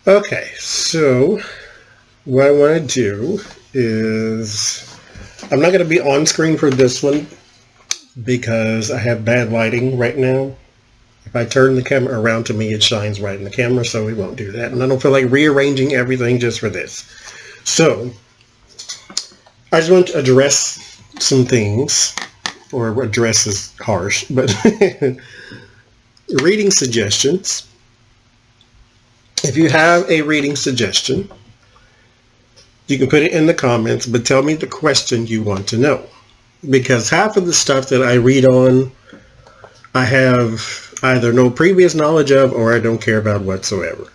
Okay, so what I want to do is, I'm not going to be on screen for this one because I have bad lighting right now. If I turn the camera around to me, it shines right in the camera, so we won't do that. And I don't feel like rearranging everything just for this. So, I just want to address some things, or address is harsh, but reading suggestions. If you have a reading suggestion, you can put it in the comments, but tell me the question you want to know. Because half of the stuff that I read on, I have either no previous knowledge of or I don't care about whatsoever.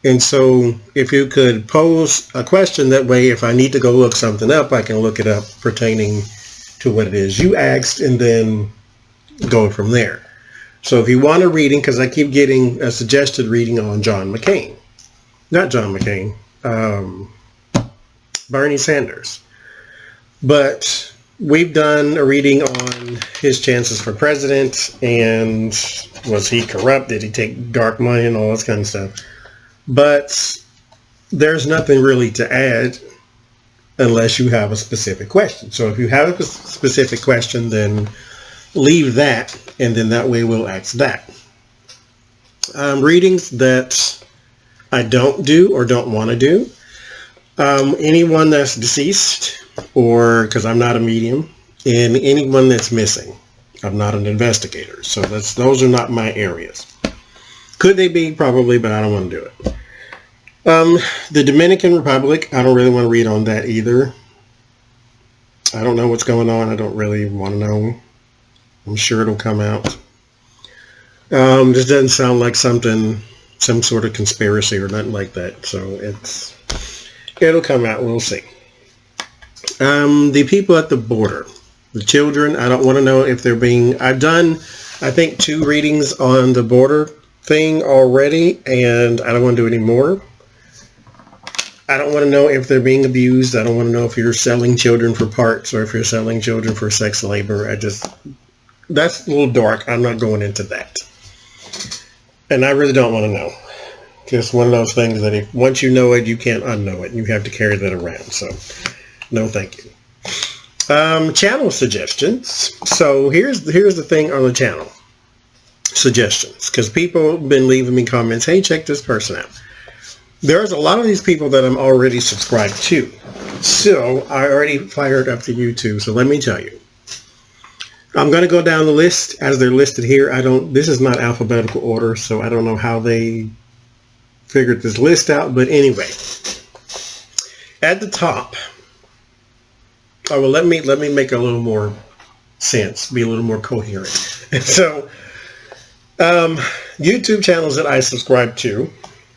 And so if you could pose a question, that way if I need to go look something up, I can look it up pertaining to what it is you asked and then go from there. So if you want a reading, because I keep getting a suggested reading on John McCain. Not John McCain. Bernie Sanders. But we've done a reading on his chances for president and was he corrupt? Did he take dark money and all this kind of stuff? But there's nothing really to add unless you have a specific question. So if you have a specific question, then leave that, and then that way we'll ask that. Readings that I don't do or don't want to do. Anyone that's deceased, or because I'm not a medium, and anyone that's missing. I'm not an investigator, so those are not my areas. Could they be? Probably, but I don't want to do it. The Dominican Republic, I don't really want to read on that either. I don't know what's going on. I don't really want to know. I'm sure it'll come out. This doesn't sound like some sort of conspiracy or nothing like that, so it'll come out. We'll see. The people at the border, the children, I don't want to know if they're being, I've done, I think 2 readings on the border thing already, and I don't want to do any more. I don't want to know if they're being abused. I don't want to know if you're selling children for parts or if you're selling children for sex labor. That's a little dark. I'm not going into that. And I really don't want to know. Just one of those things that once you know it, you can't unknow it. You have to carry that around. So, no thank you. Channel suggestions. So here's the thing on the channel. Suggestions. Because people have been leaving me comments, hey, check this person out. There's a lot of these people that I'm already subscribed to. So I already fired up the YouTube. So let me tell you. I'm going to go down the list as they're listed here. This is not alphabetical order, so I don't know how they figured this list out. But anyway, at the top, let me make a little more sense, be a little more coherent. So, YouTube channels that I subscribe to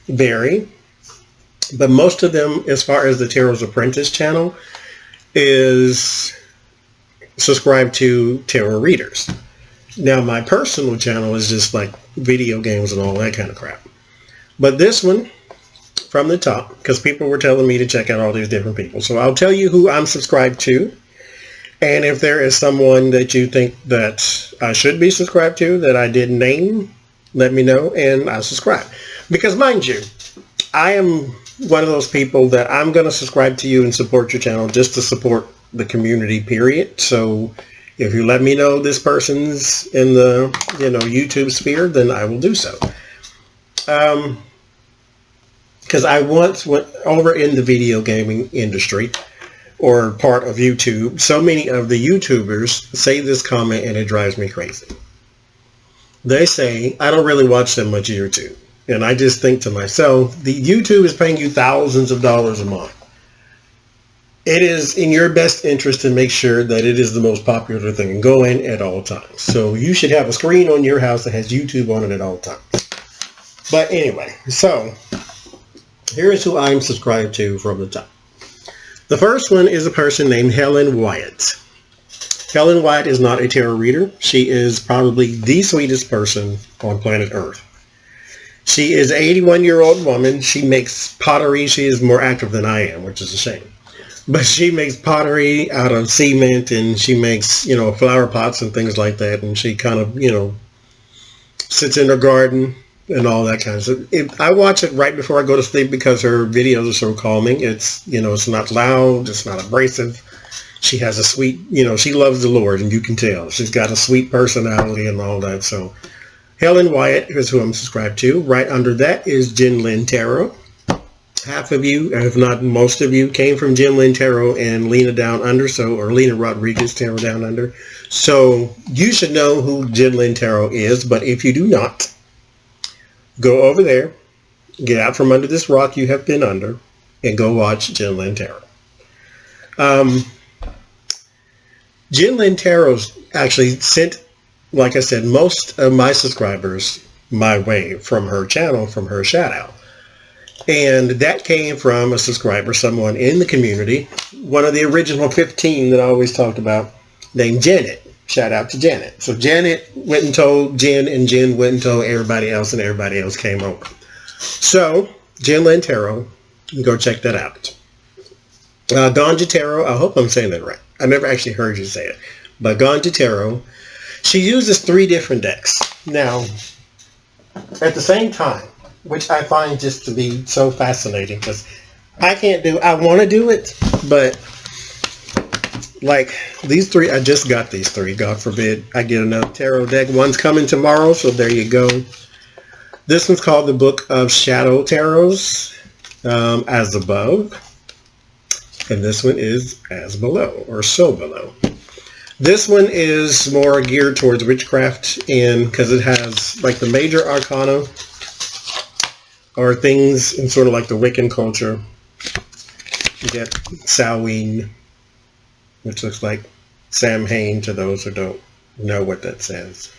vary, but most of them, as far as the Tarotsapprentice channel, is subscribed to tarot readers. Now, my personal channel is just like video games and all that kind of crap. But this one, from the top, because people were telling me to check out all these different people. So I'll tell you who I'm subscribed to. And if there is someone that you think that I should be subscribed to that I didn't name, let me know and I'll subscribe. Because mind you, I am one of those people that I'm going to subscribe to you and support your channel just to support the community, period. So if you let me know this person's in the YouTube sphere, then I will do so. Because I once went over in the video gaming industry or part of YouTube. So many of the YouTubers say this comment and it drives me crazy. They say, I don't really watch that much YouTube. And I just think to myself, the YouTube is paying you thousands of dollars a month. It is in your best interest to make sure that it is the most popular thing going at all times. So you should have a screen on your house that has YouTube on it at all times. But anyway, so here is who I'm subscribed to from the top. The first one is a person named Helen Wyatt. Helen Wyatt is not a tarot reader. She is probably the sweetest person on planet Earth. She is an 81-year-old woman. She makes pottery. She is more active than I am, which is a shame. But she makes pottery out of cement, and she makes, flower pots and things like that. And she kind of, sits in her garden and all that kind of stuff. I watch it right before I go to sleep because her videos are so calming. It's, it's not loud. It's not abrasive. She has a sweet, she loves the Lord, and you can tell. She's got a sweet personality and all that. So Helen Wyatt is who I'm subscribed to. Right under that is Jen Lynn Tarot. Half of you, if not most of you, came from Jen Lynn Tarot and Lena Down Under, or Lena Rodriguez Tarot Down Under. So you should know who Jen Lynn Tarot is, but if you do not, go over there, get out from under this rock you have been under, and go watch Jen Lynn Tarot. Jen Lynn Tarot actually sent, like I said, most of my subscribers my way from her channel, from her shout out. And that came from a subscriber, someone in the community, one of the original 15 that I always talked about, named Janet. Shout out to Janet. So Janet went and told Jen, and Jen went and told everybody else, and everybody else came over. So Jen Lynn Tarot, go check that out. Ganja Tarot, I hope I'm saying that right. I never actually heard you say it. But Ganja Tarot, she uses 3 different decks. Now, at the same time, which I find just to be so fascinating, because I want to do it, but like these 3, I just got these 3. God forbid I get another tarot deck. One's coming tomorrow, so there you go. This one's called the Book of Shadow Tarots, As Above. And this one is As Below, or So Below. This one is more geared towards witchcraft, and because it has like the major arcana, or things in sort of like the Wiccan culture. You get Samhain, which looks like Samhain to those who don't know what that says,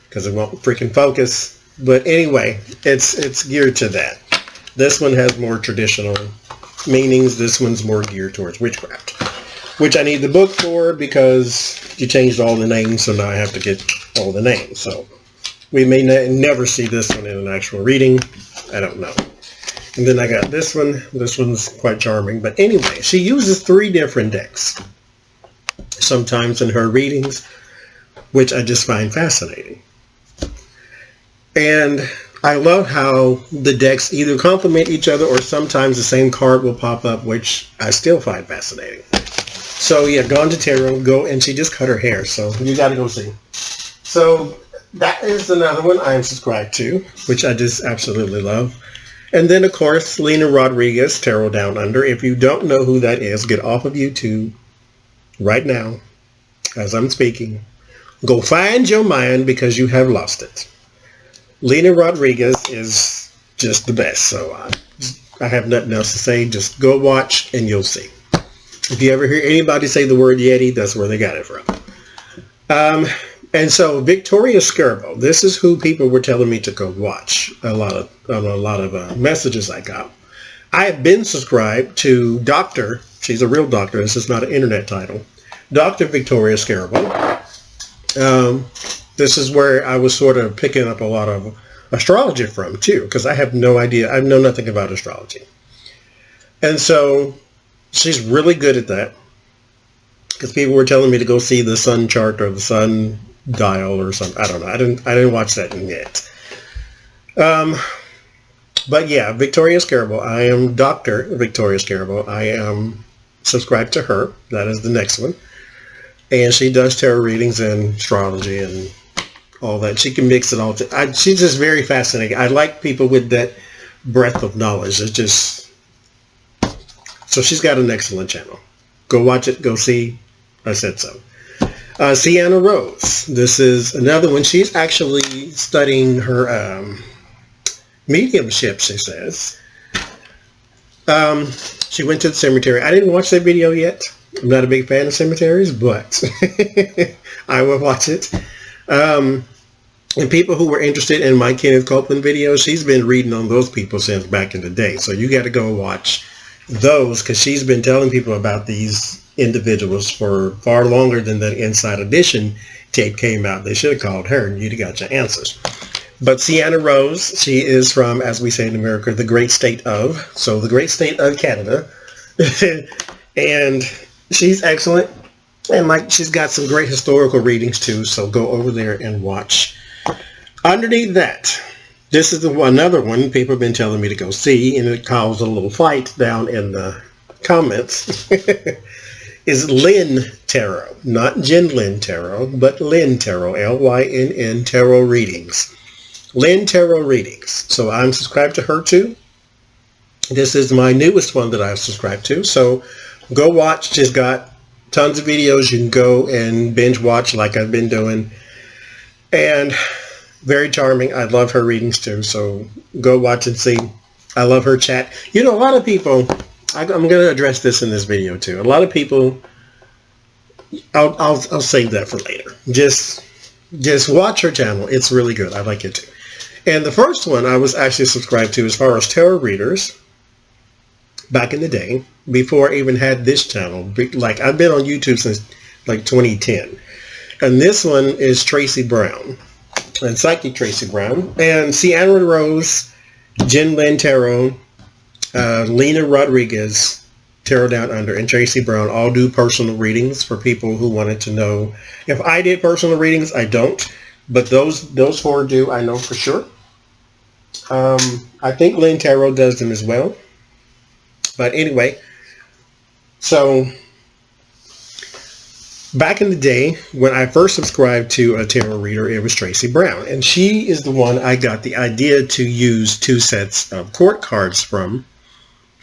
because it won't freaking focus. But anyway, it's geared to that. This one has more traditional meanings. This one's more geared towards witchcraft, which I need the book for because you changed all the names, so now I have to get all the names. So we may never see this one in an actual reading. I don't know. And then I got this one. This one's quite charming. But anyway, she uses 3 different decks sometimes in her readings, which I just find fascinating. And I love how the decks either complement each other, or sometimes the same card will pop up, which I still find fascinating. So yeah, Ganja Tarot, go, and she just cut her hair, so you got to go see. So that is another one I am subscribed to, which I just absolutely love. And then, of course, Lena Rodriguez, Tarot Down Under. If you don't know who that is, get off of YouTube right now, as I'm speaking. Go find your mind, because you have lost it. Lena Rodriguez is just the best, so I have nothing else to say. Just go watch, and you'll see. If you ever hear anybody say the word Yeti, that's where they got it from. And so Victoria Scarbo, this is who people were telling me to go watch. A lot of messages I got. I have been subscribed to Dr. She's a real doctor. This is not an internet title. Dr. Victoria Scarbo. This is where I was sort of picking up a lot of astrology from too, because I have no idea. I know nothing about astrology. And so she's really good at that, because people were telling me to go see the sun chart or the sun dial or something. I don't know. I didn't watch that yet. But yeah, Victoria Scarbo. I am Dr. Victoria Scarbo. I am subscribed to her. That is the next one. And she does tarot readings and astrology and all that. She can mix it all. She's just very fascinating. I like people with that breadth of knowledge. It's just... So she's got an excellent channel. Go watch it. Go see. I said so. Sienna Rose. This is another one. She's actually studying her mediumship, she says. She went to the cemetery. I didn't watch that video yet. I'm not a big fan of cemeteries, but I will watch it. And people who were interested in my Kenneth Copeland videos, she's been reading on those people since back in the day. So you got to go watch those, because she's been telling people about these individuals for far longer than the Inside Edition tape came out. They should have called her, and you'd have got your answers. But Sienna Rose, she is from, as we say in America, the great state of, so the great state of Canada. And she's excellent. And like, she's got some great historical readings too, so go over there and watch. Underneath that, This is another one people have been telling me to go see, and it caused a little fight down in the comments. Is Lynn Tarot, not Jen Lynn Tarot, but Lynn Tarot, Lynn Tarot Readings. Lynn Tarot Readings. So I'm subscribed to her too. This is my newest one that I've subscribed to. So go watch. She's got tons of videos. You can go and binge watch like I've been doing. And very charming. I love her readings too. So go watch and see. I love her chat. You know, a lot of people, I'm going to address this in this video too. A lot of people, I'll save that for later. Just watch her channel. It's really good. I like it too. And the first one I was actually subscribed to as far as tarot readers back in the day, before I even had this channel. Like, I've been on YouTube since like 2010. And this one is Tracy Brown, and Psychic Tracy Brown, and Sienna Rose, Jen Lynn Tarot, Lena Rodriguez, Tarot Down Under, and Tracy Brown all do personal readings for people who wanted to know. If I did personal readings, I don't, but those four do, I know for sure. I think Lynn Tarot does them as well. But anyway, so back in the day, when I first subscribed to a tarot reader, it was Tracy Brown. And she is the one I got the idea to use 2 sets of court cards from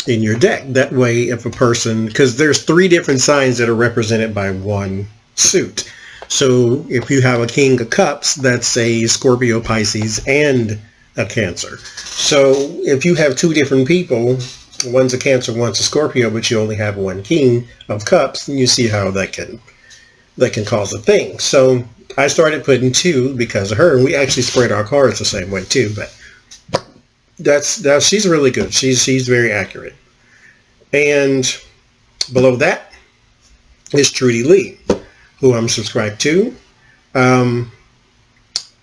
in your deck. That way, if a person, because there's 3 different signs that are represented by one suit. So if you have a King of Cups, that's a Scorpio, Pisces, and a Cancer. So if you have 2 different people, one's a Cancer, one's a Scorpio, but you only have 1 King of Cups, and you see how that can cause a thing. So I started putting 2 because of her, and we actually spread our cards the same way too. But she's really good. She's very accurate. And below that is Trudy Lee, who I'm subscribed to.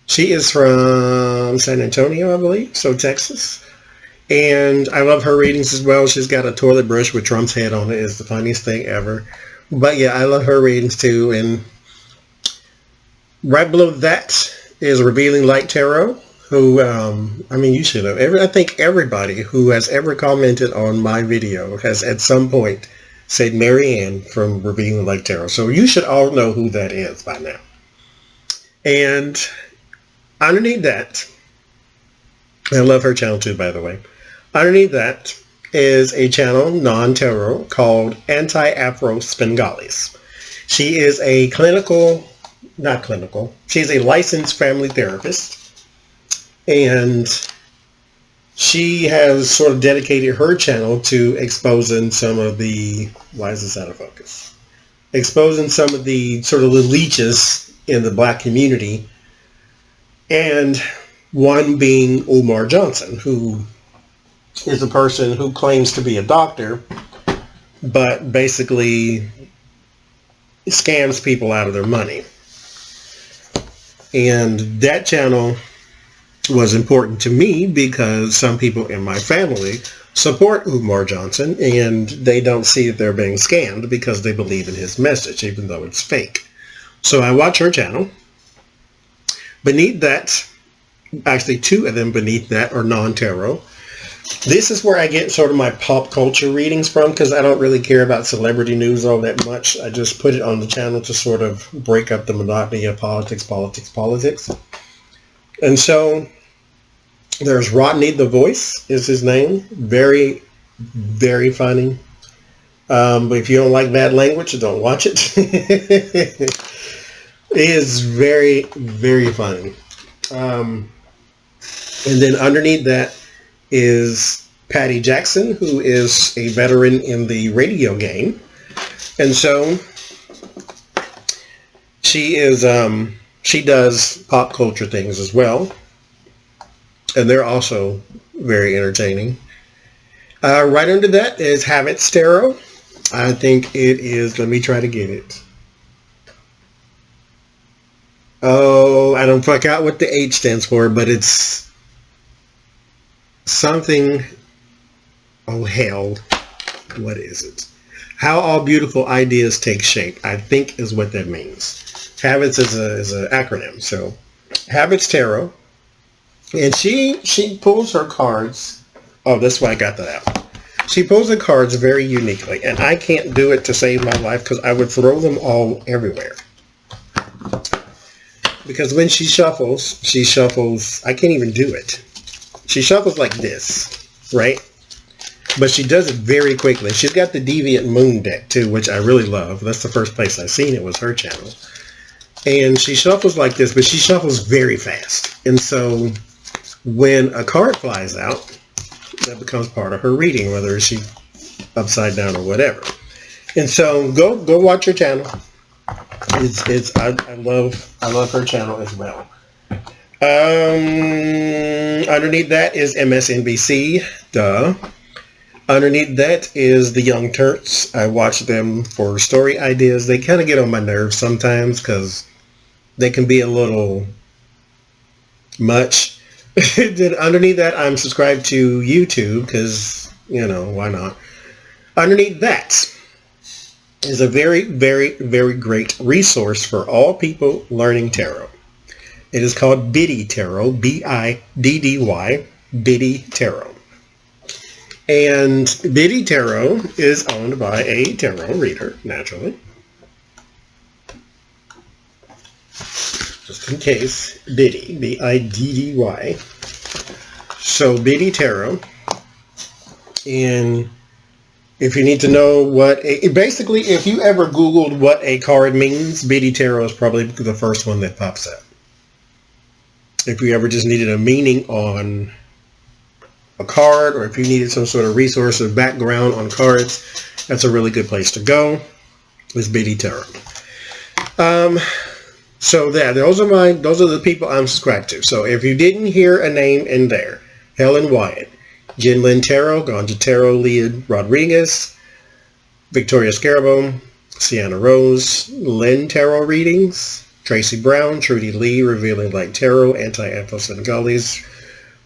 She is from San Antonio, I believe, so Texas. And I love her readings as well. She's got a toilet brush with Trump's head on it. It's the funniest thing ever. But yeah, I love her readings too. And right below that is Revealing Light Tarot, who, I mean, you should have. I think everybody who has ever commented on my video has at some point said Mary Ann from Revealing Light Tarot. So you should all know who that is by now. And underneath that, I love her channel too, by the way. Underneath that is a channel, non-tarot, called Anti-Afro Spengalis. She is a she's a licensed family therapist, and she has sort of dedicated her channel to exposing some of the, why is this out of focus? Exposing some of the sort of the leeches in the black community, and one being Umar Johnson, who is a person who claims to be a doctor, but basically scams people out of their money. And that channel was important to me because some people in my family support Umar Johnson, and they don't see that they're being scammed because they believe in his message, even though it's fake. So I watch her channel. Beneath that, actually 2 of them beneath that are non-tarot. This is where I get sort of my pop culture readings from, because I don't really care about celebrity news all that much. I just put it on the channel to sort of break up the monotony of politics. And so there's Rodney the Voice is his name. Very, very funny. But if you don't like bad language, don't watch it. It is very, very funny. And then underneath that is Patty Jackson, who is a veteran in the radio game. And so she is, she does pop culture things as well. And they're also very entertaining. Right under that is Habits Tarot. I think it is, let me try to get it. Oh, I don't fuck out what the H stands for, but it's something, oh hell, what is it? How all beautiful ideas take shape, I think is what that means. Habits is an acronym. So Habits Tarot. And she pulls her cards. Oh, that's why I got that out. She pulls the cards very uniquely, and I can't do it to save my life because I would throw them all everywhere. Because when she shuffles, I can't even do it. She shuffles like this, right? But she does it very quickly. She's got the Deviant Moon deck too, which I really love. That's the first place I seen it, was her channel. And she shuffles like this, but she shuffles very fast. And so when a card flies out, that becomes part of her reading, whether she upside down or whatever. And so go watch her channel. I love her channel as well. Underneath that is MSNBC. Duh. Underneath that is the Young Turks. I watch them for story ideas. They kind of get on my nerves sometimes because they can be a little much. Then underneath that, I'm subscribed to YouTube because, you know, why not? Underneath that is a very, very, very great resource for all people learning tarot. It is called Biddy Tarot, Biddy, Biddy Tarot. And Biddy Tarot is owned by a tarot reader, naturally. Just in case, Biddy, Biddy. So Biddy Tarot. And if you need to know basically, if you ever Googled what a card means, Biddy Tarot is probably the first one that pops up. If you ever just needed a meaning on a card, or if you needed some sort of resource or background on cards, that's a really good place to go. Is Biddy Tarot. So those are the people I'm subscribed to. So if you didn't hear a name in there, Helen Wyatt, Jen Lynn Tarot, Ganja Tarot, Leah Rodriguez, Victoria Scarabo, Sienna Rose, Lynn Tarot Readings, Tracy Brown, Trudy Lee, Revealing Light Tarot, Anti-Afro-Senegalese,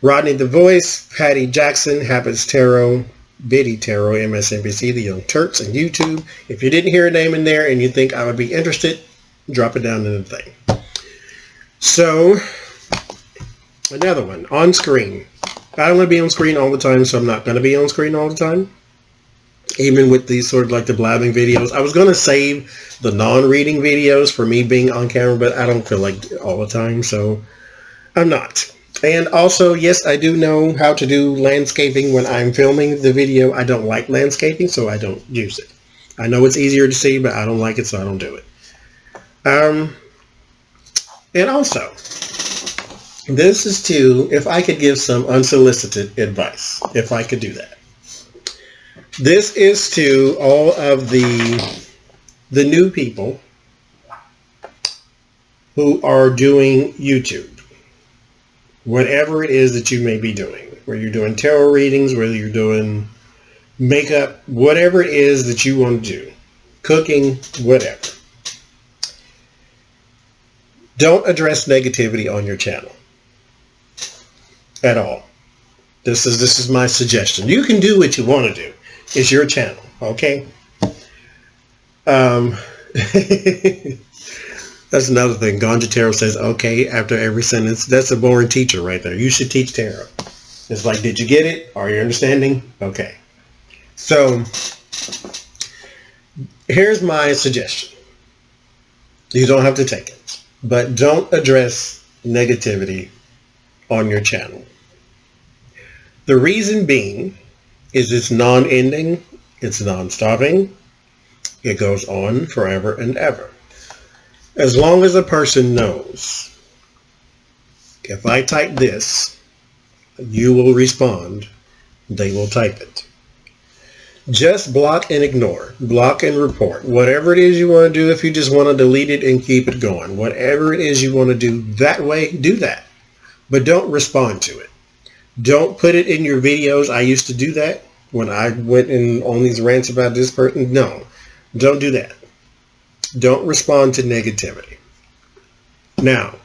Rodney the Voice, Patty Jackson, Habits Tarot, Biddy Tarot, MSNBC, The Young Turks, and YouTube. If you didn't hear a name in there and you think I would be interested, drop it down in the thing. So, another one, on screen. I don't want to be on screen all the time, so I'm not going to be on screen all the time. Even with these sort of like the blabbing videos. I was going to save the non-reading videos for me being on camera, but I don't feel like all the time, so I'm not. And also, yes, I do know how to do landscaping when I'm filming the video. I don't like landscaping, so I don't use it. I know it's easier to see, but I don't like it, so I don't do it. And also, this is if I could give some unsolicited advice, if I could do that. This is to all of the new people who are doing YouTube. Whatever it is that you may be doing, whether you're doing tarot readings, whether you're doing makeup, whatever it is that you want to do, cooking, whatever. Don't address negativity on your channel at all. This is my suggestion. You can do what you want to do. It's your channel, okay? That's another thing. Ganja Tarot says, okay, after every sentence. That's a boring teacher right there. You should teach tarot. It's like, did you get it? Are you understanding? Okay. So, here's my suggestion. You don't have to take it. But don't address negativity on your channel. The reason being is it's non-ending. It's non-stopping. It goes on forever and ever. As long as a person knows, if I type this, you will respond, they will type it. Just block and ignore, block and report. Whatever it is you want to do, if you just want to delete it and keep it going, whatever it is you want to do that way, do that. But don't respond to it. Don't put it in your videos. I used to do that when I went in on these rants about this person. No, don't do that. Don't respond to negativity. Now,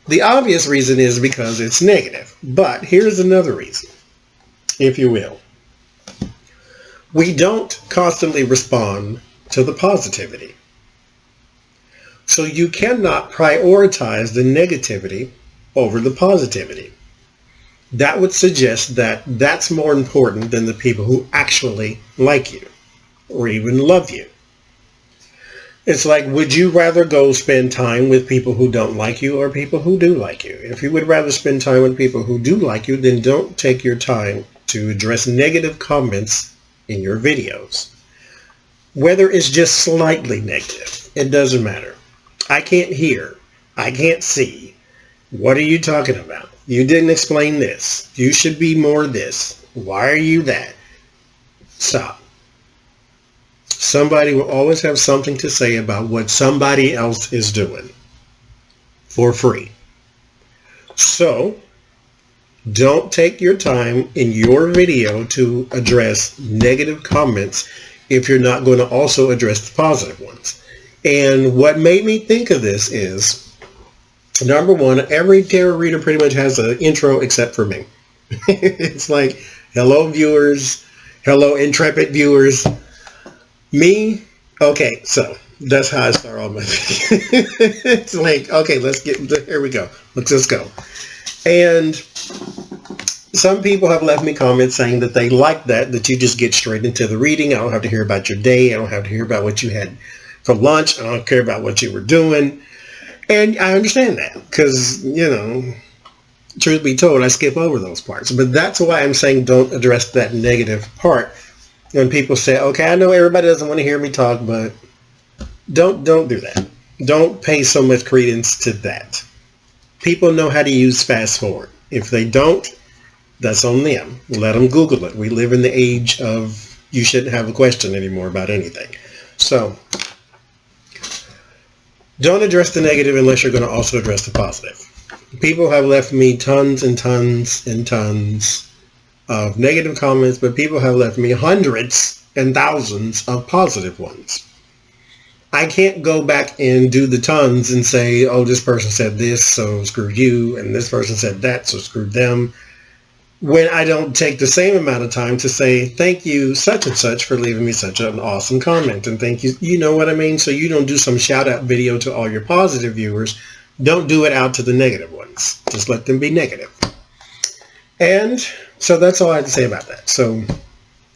the obvious reason is because it's negative. But here's another reason, if you will. We don't constantly respond to the positivity. So you cannot prioritize the negativity over the positivity. That would suggest that that's more important than the people who actually like you or even love you. It's like, would you rather go spend time with people who don't like you or people who do like you? If you would rather spend time with people who do like you, then don't take your time to address negative comments in your videos. Whether it's just slightly negative, it doesn't matter. I can't hear. I can't see. What are you talking about? You didn't explain this. You should be more this. Why are you that? Stop. Somebody will always have something to say about what somebody else is doing for free. So, don't take your time in your video to address negative comments if you're not going to also address the positive ones. And what made me think of this is, number one, every tarot reader pretty much has an intro except for me. It's like, hello viewers, hello intrepid viewers. Me, okay, so that's how I start all my videos. It's like, okay, here we go. Let's go. And some people have left me comments saying that they like that you just get straight into the reading. I don't have to hear about your day. I don't have to hear about what you had for lunch. I don't care about what you were doing. And I understand that because, truth be told, I skip over those parts. But that's why I'm saying don't address that negative part. When people say, okay, I know everybody doesn't want to hear me talk, but don't do that. Don't pay so much credence to that. People know how to use fast forward. If they don't, that's on them. Let them Google it. We live in the age of you shouldn't have a question anymore about anything. So don't address the negative unless you're going to also address the positive. People have left me tons and tons and tons of negative comments, but people have left me hundreds and thousands of positive ones. I can't go back and do the tons and say, oh, this person said this, so screw you, and this person said that, so screw them, when I don't take the same amount of time to say, thank you, such and such, for leaving me such an awesome comment, and thank you, you know what I mean? So you don't do some shout-out video to all your positive viewers. Don't do it out to the negative ones. Just let them be negative. And so that's all I have to say about that. So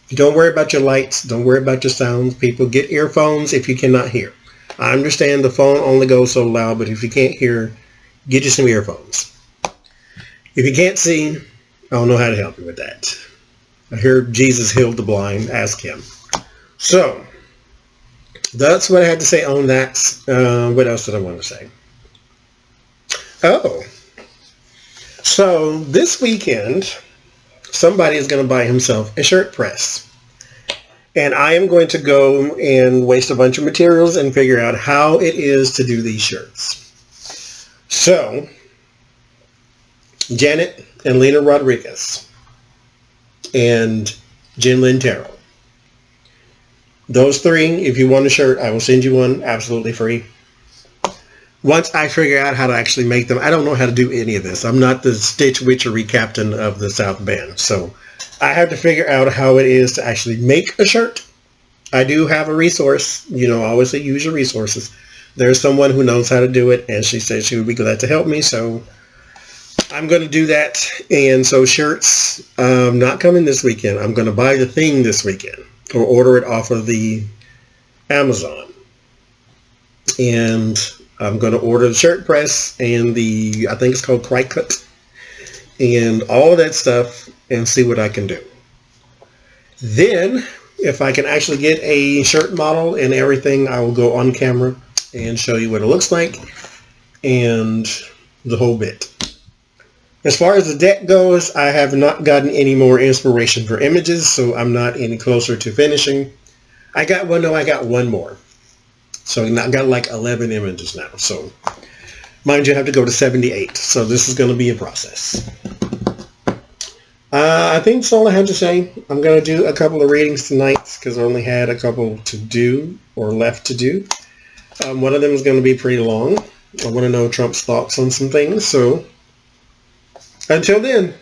don't worry about your lights. Don't worry about your sounds. People, get earphones if you cannot hear. I understand the phone only goes so loud, but if you can't hear, get you some earphones. If you can't see, I don't know how to help you with that. I hear Jesus healed the blind. Ask him. So that's what I had to say on that. What else did I want to say? Oh, so this weekend, somebody is going to buy himself a shirt press. And I am going to go and waste a bunch of materials and figure out how it is to do these shirts. So, Janet and Lena Rodriguez and Jen Lynn Tarot. Those three, if you want a shirt, I will send you one absolutely free. Once I figure out how to actually make them, I don't know how to do any of this. I'm not the Stitch Witchery captain of the South Bend. So I have to figure out how it is to actually make a shirt. I do have a resource. I always say use your resources. There's someone who knows how to do it, and she said she would be glad to help me. So I'm going to do that. And so shirts, not coming this weekend. I'm going to buy the thing this weekend or order it off of the Amazon. And I'm going to order the shirt press and I think it's called Cry Cut, and all of that stuff and see what I can do. Then, if I can actually get a shirt model and everything, I will go on camera and show you what it looks like and the whole bit. As far as the deck goes, I have not gotten any more inspiration for images, so I'm not any closer to finishing. I got one more. So I got like 11 images now. So mind you, I have to go to 78. So this is going to be a process. I think that's all I have to say. I'm going to do a couple of readings tonight because I only had a couple to do or left to do. One of them is going to be pretty long. I want to know Trump's thoughts on some things. So until then.